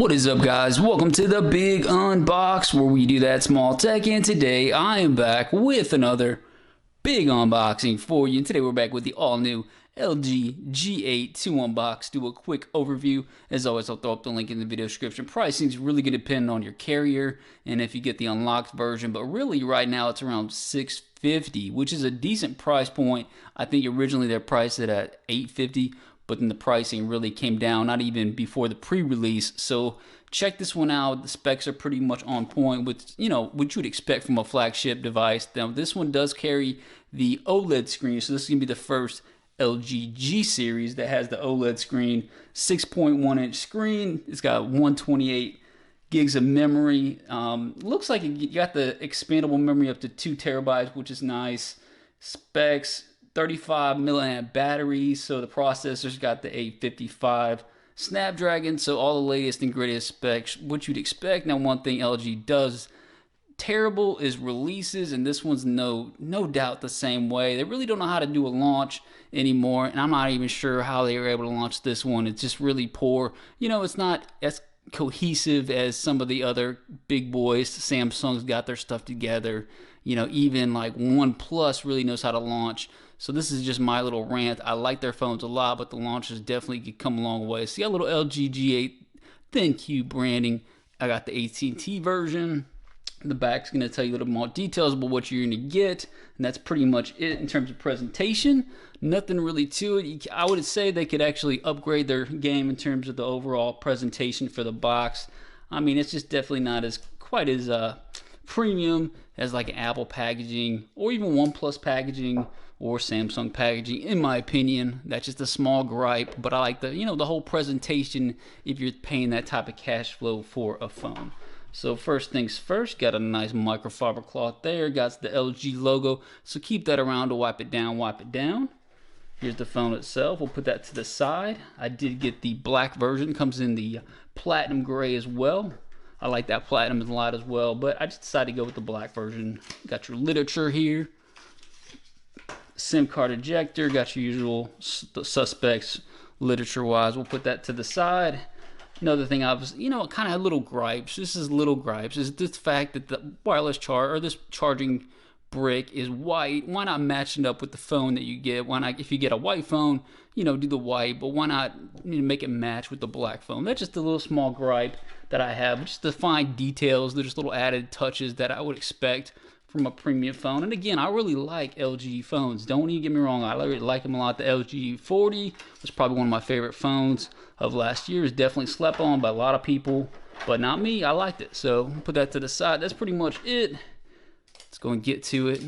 What is up, guys? Welcome to the Big Unbox, where we do that small tech, and today I am back with another big unboxing for you. And today we're back with the all-new LG G8 to unbox, do a quick overview. As always, I'll throw up the link in the video description. Pricing is really going to depend on your carrier and if you get the unlocked version, but really right now it's around $650, which is a decent price point. I think originally they're priced at $850, but then the pricing really came down, not even before the pre-release. So check this one out. The specs are pretty much on point with, what you would expect from a flagship device. Now, this one does carry the OLED screen, so this is going to be the first LG G series that has the OLED screen, 6.1-inch screen. It's got 128 gigs of memory. Looks like you got the expandable memory up to 2 terabytes, which is nice. Specs: 35 milliamp battery, so the processor's got the 855 Snapdragon, so all the latest and greatest specs, what you'd expect. Now, one thing LG does terrible is releases, and this one's no doubt the same way. They really don't know how to do a launch anymore, and I'm not even sure how they were able to launch this one. It's just really poor. It's not as cohesive as some of the other big boys. Samsung's got their stuff together. Even like OnePlus really knows how to launch. So this is just my little rant. I like their phones a lot, but the launches definitely could come a long way. So you got a little LG G8 ThinQ branding. I got the AT&T version. The back's going to tell you a little more details about what you're going to get, and that's pretty much it in terms of presentation. Nothing really to it. I would say they could actually upgrade their game in terms of the overall presentation for the box. I mean, it's just definitely not quite as premium as like Apple packaging or even OnePlus packaging or Samsung packaging, in my opinion. That's just a small gripe, but I like the whole presentation if you're paying that type of cash flow for a phone. So first things first, got a nice microfiber cloth there, got the LG logo, so keep that around to wipe it down, Here's the phone itself. We'll put that to the side. I did get the black version, comes in the platinum gray as well. I like that platinum a lot as well, but I just decided to go with the black version. Got your literature here, SIM card ejector, got your usual suspects literature wise. We'll put that to the side. Another thing I was, kind of little gripes. This is little gripes. Is the fact that the wireless this charging brick is white. Why not match it up with the phone that you get? Why not, if you get a white phone, do the white, but why not make it match with the black phone? That's just a little small gripe that I have. Just the fine details. There's little added touches that I would expect from a premium phone. And again, I really like LG phones. Don't even get me wrong. I really like them a lot. The LG 40 was probably one of my favorite phones of last year. It's definitely slept on by a lot of people, but not me. I liked it. So put that to the side. That's pretty much it. Let's go and get to it.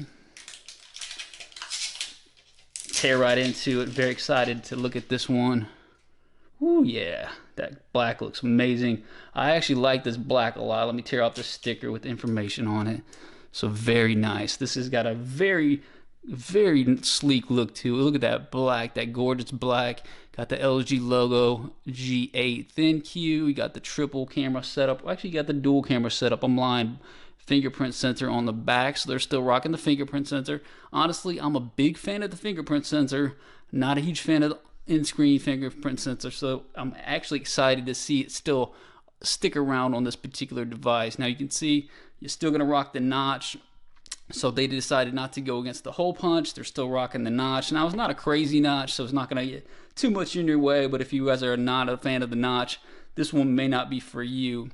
Tear right into it. Very excited to look at this one. Ooh, yeah. That black looks amazing. I actually like this black a lot. Let me tear off the sticker with information on it. So very nice. This has got a very, very sleek look to it. Look at that black, that gorgeous black. Got the LG logo, G8 ThinQ. We got the triple camera setup. Actually, got the dual camera setup. I'm lying. Fingerprint sensor on the back, so they're still rocking the fingerprint sensor. Honestly, I'm a big fan of the fingerprint sensor. Not a huge fan of the in-screen fingerprint sensor, so I'm actually excited to see it still stick around on this particular device. Now you can see you're still going to rock the notch, so they decided not to go against the hole punch. They're still rocking the notch. Now, it's not a crazy notch, so it's not going to get too much in your way, but if you guys are not a fan of the notch, this one may not be for you.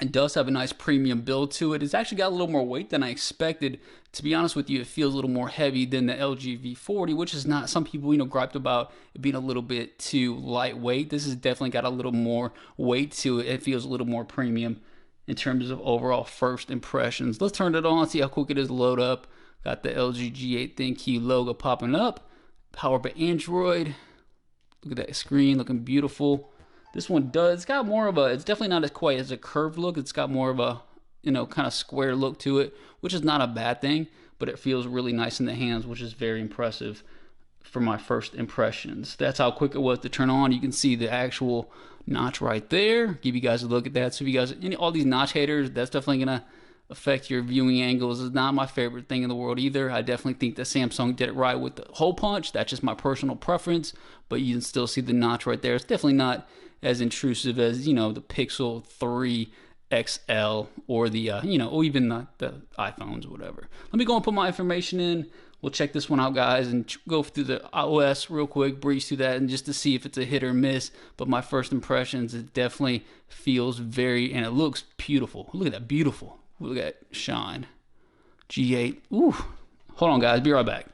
It does have a nice premium build to it. It's actually got a little more weight than I expected. To be honest with you, it feels a little more heavy than the LG V40, which is not, some people, griped about it being a little bit too lightweight. This has definitely got a little more weight to it. It feels a little more premium in terms of overall first impressions. Let's turn it on, see how quick it is to load up. Got the LG G8 ThinQ logo popping up. Powered by Android. Look at that screen, looking beautiful. This one it's got more of it's definitely not as quite as a curved look. It's got more of a, kind of square look to it, which is not a bad thing, but it feels really nice in the hands, which is very impressive for my first impressions. That's how quick it was to turn on. You can see the actual notch right there. Give you guys a look at that. So if you guys, all these notch haters, that's definitely gonna affect your viewing angles is not my favorite thing in the world either. I definitely think that Samsung did it right with the hole punch. That's just my personal preference, but you can still see the notch right there. It's definitely not as intrusive as, you know, the Pixel 3 XL or the, you know, or even the iPhones or whatever. Let me go and put my information in. We'll check this one out, guys, and go through the OS real quick, breeze through that, and just to see if it's a hit or miss. But my first impressions, it definitely feels very, and it looks beautiful. Look at that, beautiful. Look at that shine. G8. Ooh. Hold on, guys. Be right back.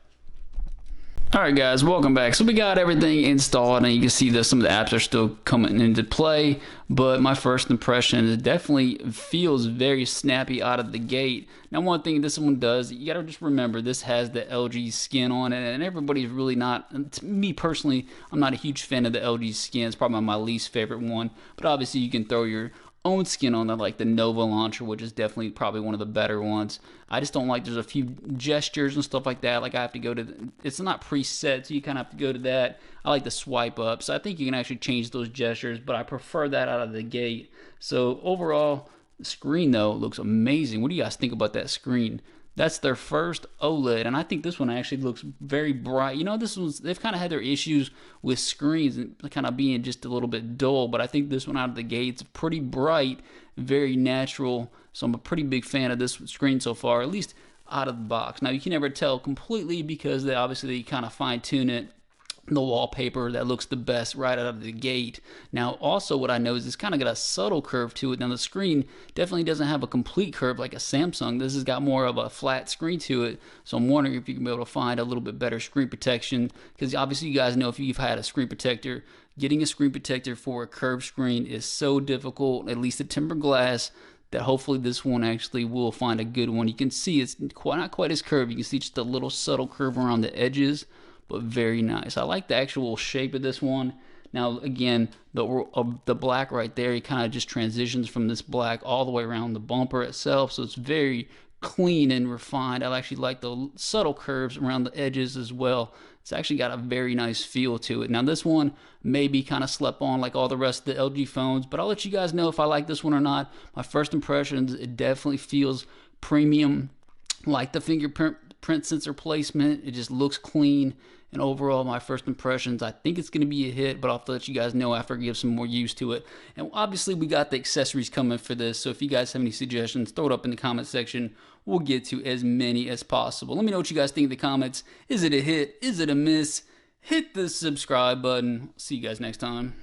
All right, guys, welcome back. So we got everything installed, and you can see that some of the apps are still coming into play, but my first impression, it definitely feels very snappy out of the gate. Now, one thing this one does, you gotta just remember, this has the LG skin on it, and everybody's really not, to me personally, I'm not a huge fan of the LG skin. It's probably my least favorite one, but obviously you can throw your own skin on that, like the Nova launcher, which is definitely probably one of the better ones. I just don't like, there's a few gestures and stuff like that. Like I have to go to, it's not preset, so you kind of have to go to that. I like the swipe up, so I think you can actually change those gestures, but I prefer that out of the gate. So overall, the screen though looks amazing. What do you guys think about that screen? That's their first OLED, and I think this one actually looks very bright. You know, this one's, they've kind of had their issues with screens and kind of being just a little bit dull, but I think this one out of the gate's pretty bright, very natural. So I'm a pretty big fan of this screen so far, at least out of the box. Now you can never tell completely because they obviously kind of fine tune it. The wallpaper that looks the best right out of the gate. Now also what I know is it's kind of got a subtle curve to it. Now the screen definitely doesn't have a complete curve like a Samsung. This has got more of a flat screen to it, so I'm wondering if you can be able to find a little bit better screen protection, because obviously you guys know if you've had a screen protector, getting a screen protector for a curved screen is so difficult, at least a tempered glass, that hopefully this one actually will find a good one. You can see it's not quite as curved. You can see just a little subtle curve around the edges, but very nice. I like the actual shape of this one. Now again, the black right there, it kind of just transitions from this black all the way around the bumper itself, so it's very clean and refined. I actually like the subtle curves around the edges as well. It's actually got a very nice feel to it. Now this one may be kind of slept on like all the rest of the LG phones, but I'll let you guys know if I like this one or not. My first impressions, it definitely feels premium, like the fingerprint sensor placement. It just looks clean. And overall, my first impressions, I think it's going to be a hit, but I'll have to let you guys know after I give some more use to it. And obviously, we got the accessories coming for this, so if you guys have any suggestions, throw it up in the comment section. We'll get to as many as possible. Let me know what you guys think in the comments. Is it a hit? Is it a miss? Hit the subscribe button. See you guys next time.